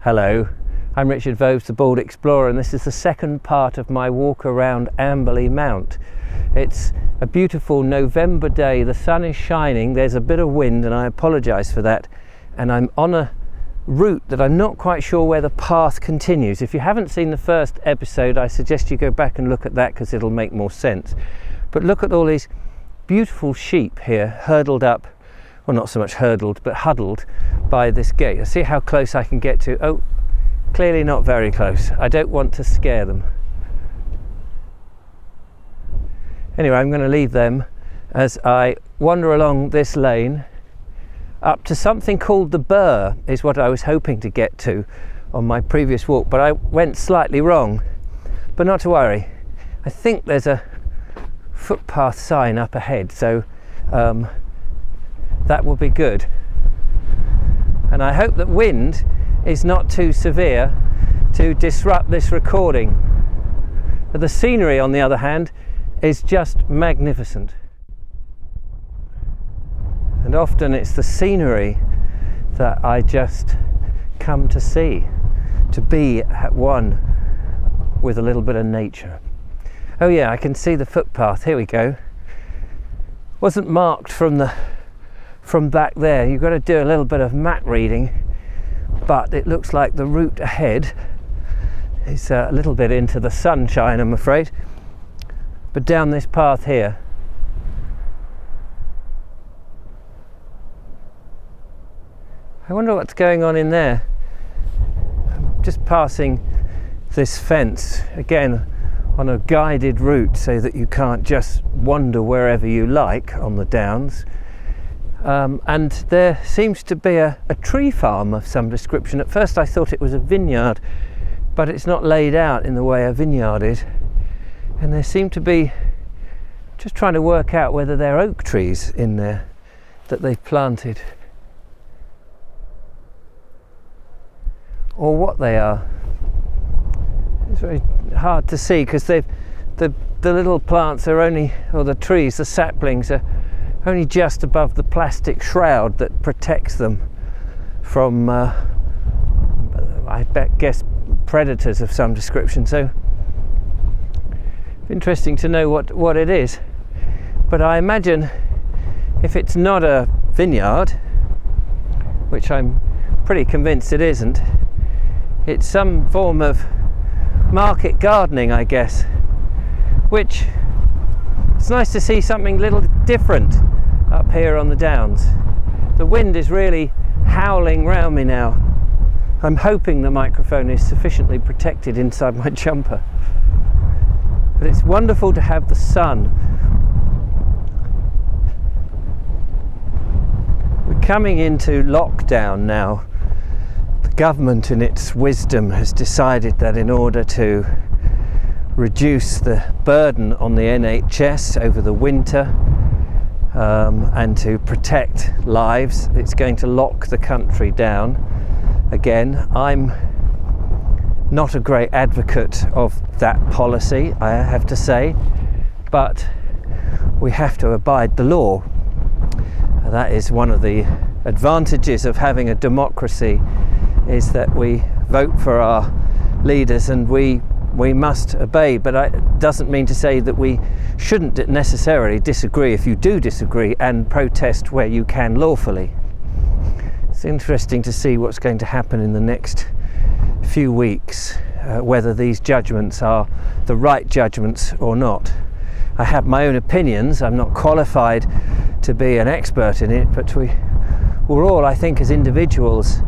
Hello, I'm Richard Vobes, the Bald Explorer, and this is the second part of my walk around Amberley Mount. It's a beautiful November day, the sun is shining, there's a bit of wind and I apologise for that, and I'm on a route that I'm not quite sure where the path continues. If you haven't seen the first episode, I suggest you go back and look at that because it'll make more sense. But look at all these beautiful sheep here hurdled up, well, not so much hurdled but huddled by this gate. See how close I can get to. Oh, clearly not very close. I don't want to scare them. Anyway, I'm going to leave them as I wander along this lane up to something called the Burr, is what I was hoping to get to on my previous walk, but I went slightly wrong. But not to worry, I think there's a footpath sign up ahead, so that will be good. And I hope that wind is not too severe to disrupt this recording. But the scenery, on the other hand, is just magnificent. And often it's the scenery that I just come to see, to be at one with a little bit of nature. Oh yeah, I can see the footpath. Here we go. Wasn't marked from back there. You've got to do a little bit of map reading, but it looks like the route ahead is a little bit into the sunshine, I'm afraid. But down this path here, I wonder what's going on in there. I'm just passing this fence again on a guided route so that you can't just wander wherever you like on the downs. And there seems to be a tree farm of some description. At first I thought it was a vineyard, but it's not laid out in the way a vineyard is. And there seem to be, just trying to work out whether they're oak trees in there that they've planted, or what they are. It's very hard to see because the little plants are only, or the trees, the saplings are only just above the plastic shroud that protects them from, I guess, predators of some description. So interesting to know what it is. But I imagine if it's not a vineyard, which I'm pretty convinced it isn't, it's some form of market gardening, I guess, which it's nice to see something a little different up here on the downs. The wind is really howling round me now. I'm hoping the microphone is sufficiently protected inside my jumper. But it's wonderful to have the sun. We're coming into lockdown now. The government, in its wisdom, has decided that in order to reduce the burden on the NHS over the winter and to protect lives, it's going to lock the country down again. I'm not a great advocate of that policy, I have to say, but we have to abide the law. That is one of the advantages of having a democracy, is that we vote for our leaders and we must obey. But it doesn't mean to say that we shouldn't necessarily disagree, if you do disagree, and protest where you can lawfully. It's interesting to see what's going to happen in the next few weeks, whether these judgments are the right judgments or not. I have my own opinions. I'm not qualified to be an expert in it, but we're all, I think, as individuals,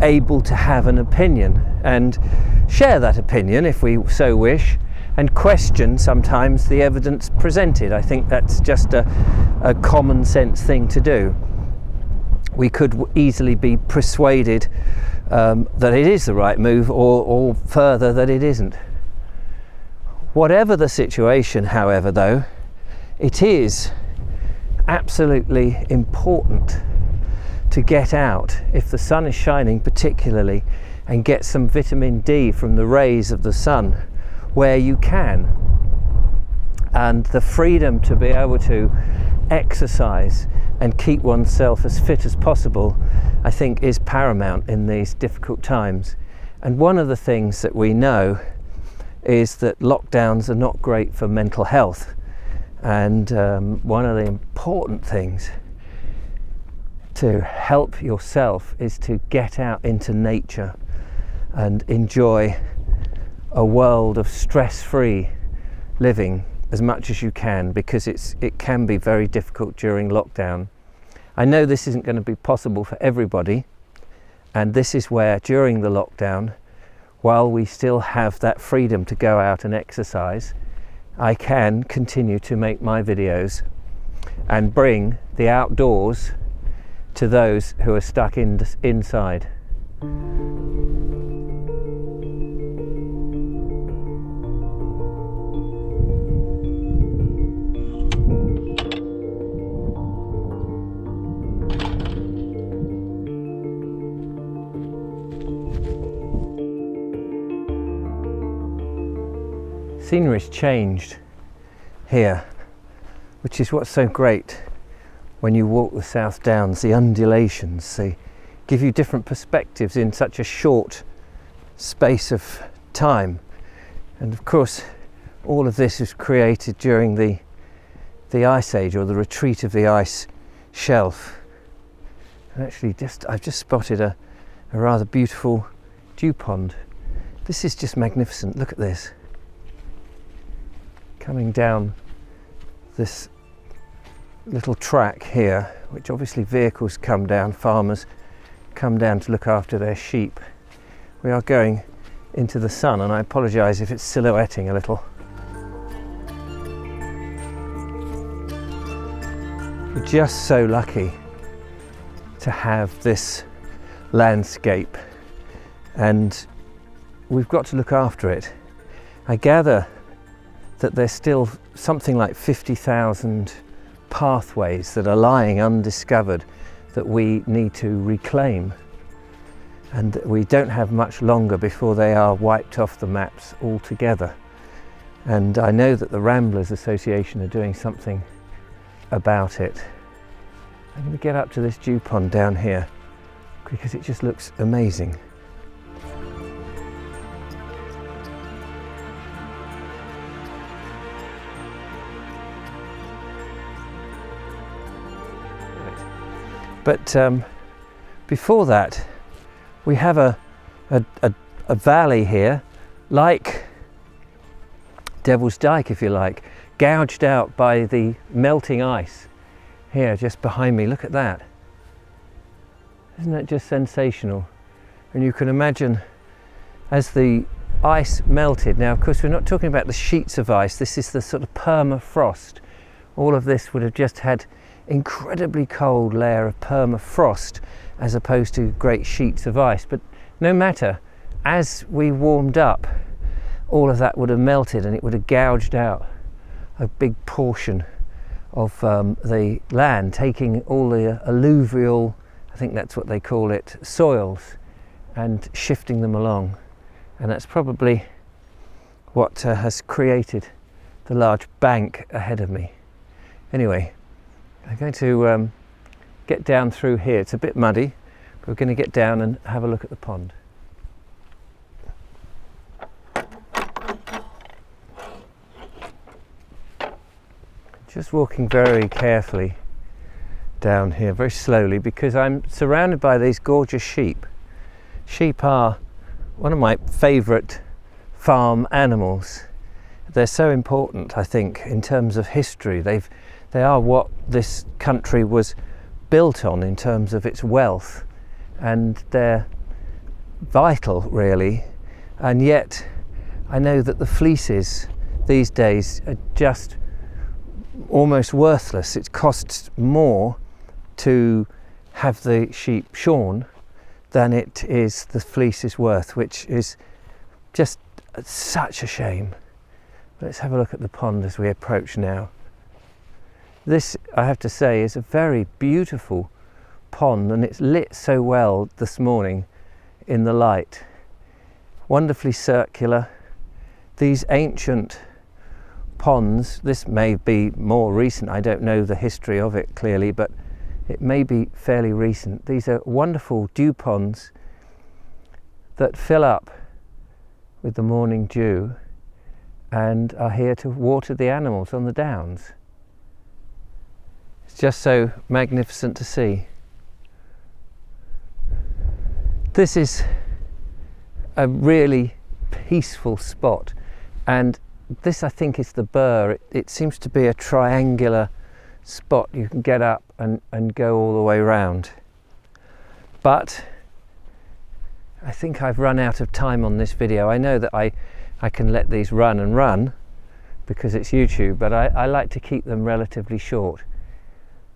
able to have an opinion and share that opinion if we so wish, and question sometimes the evidence presented. I think that's just a common sense thing to do. We could easily be persuaded that it is the right move, or further that it isn't. Whatever the situation, however, though, it is absolutely important to get out, if the sun is shining particularly, and get some vitamin D from the rays of the sun where you can. And the freedom to be able to exercise and keep oneself as fit as possible, I think, is paramount in these difficult times. And one of the things that we know is that lockdowns are not great for mental health. And one of the important things to help yourself is to get out into nature and enjoy a world of stress-free living as much as you can, because it can be very difficult during lockdown. I know this isn't going to be possible for everybody, and this is where during the lockdown, while we still have that freedom to go out and exercise, I can continue to make my videos and bring the outdoors to those who are stuck inside. Scenery's changed here, which is what's so great when you walk the South Downs. The undulations, they give you different perspectives in such a short space of time. And of course, all of this was created during the Ice Age, or the retreat of the ice shelf. And actually, I've just spotted a rather beautiful dew pond. This is just magnificent. Look at this. Coming down this little track here, which obviously vehicles come down, farmers come down to look after their sheep. We are going into the sun, and I apologise if it's silhouetting a little. We're just so lucky to have this landscape, and we've got to look after it. I gather that there's still something like 50,000 pathways that are lying undiscovered that we need to reclaim, and we don't have much longer before they are wiped off the maps altogether. And I know that the Ramblers Association are doing something about it. I'm going to get up to this dew pond down here because it just looks amazing. But before that, we have a valley here, like Devil's Dike, if you like, gouged out by the melting ice. Here, just behind me, look at that. Isn't that just sensational? And you can imagine as the ice melted. Now, of course, we're not talking about the sheets of ice. This is the sort of permafrost. All of this would have just had incredibly cold layer of permafrost as opposed to great sheets of ice. But no matter, as we warmed up, all of that would have melted and it would have gouged out a big portion of the land, taking all the alluvial, I think that's what they call it, soils, and shifting them along. And that's probably what has created the large bank ahead of me. Anyway, I'm going to get down through here. It's a bit muddy, but we're going to get down and have a look at the pond. Just walking very carefully down here, very slowly, because I'm surrounded by these gorgeous sheep. Sheep are one of my favourite farm animals. They're so important, I think, in terms of history. They are what this country was built on in terms of its wealth, and they're vital, really. And yet I know that the fleeces these days are just almost worthless. It costs more to have the sheep shorn than it is the fleece is worth, which is just such a shame. Let's have a look at the pond as we approach now. This, I have to say, is a very beautiful pond, and it's lit so well this morning in the light. Wonderfully circular. These ancient ponds, this may be more recent, I don't know the history of it clearly, but it may be fairly recent. These are wonderful dew ponds that fill up with the morning dew and are here to water the animals on the downs. It's just so magnificent to see. This is a really peaceful spot, and this I think is the Burr. It seems to be a triangular spot. You can get up and go all the way round. But I think I've run out of time on this video. I know that I can let these run and run because it's YouTube, but I like to keep them relatively short.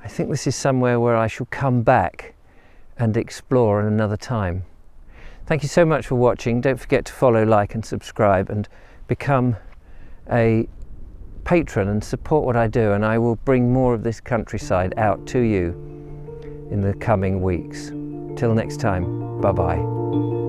I think this is somewhere where I shall come back and explore at another time. Thank you so much for watching. Don't forget to follow, like and subscribe, and become a patron and support what I do, and I will bring more of this countryside out to you in the coming weeks. Till next time, bye bye.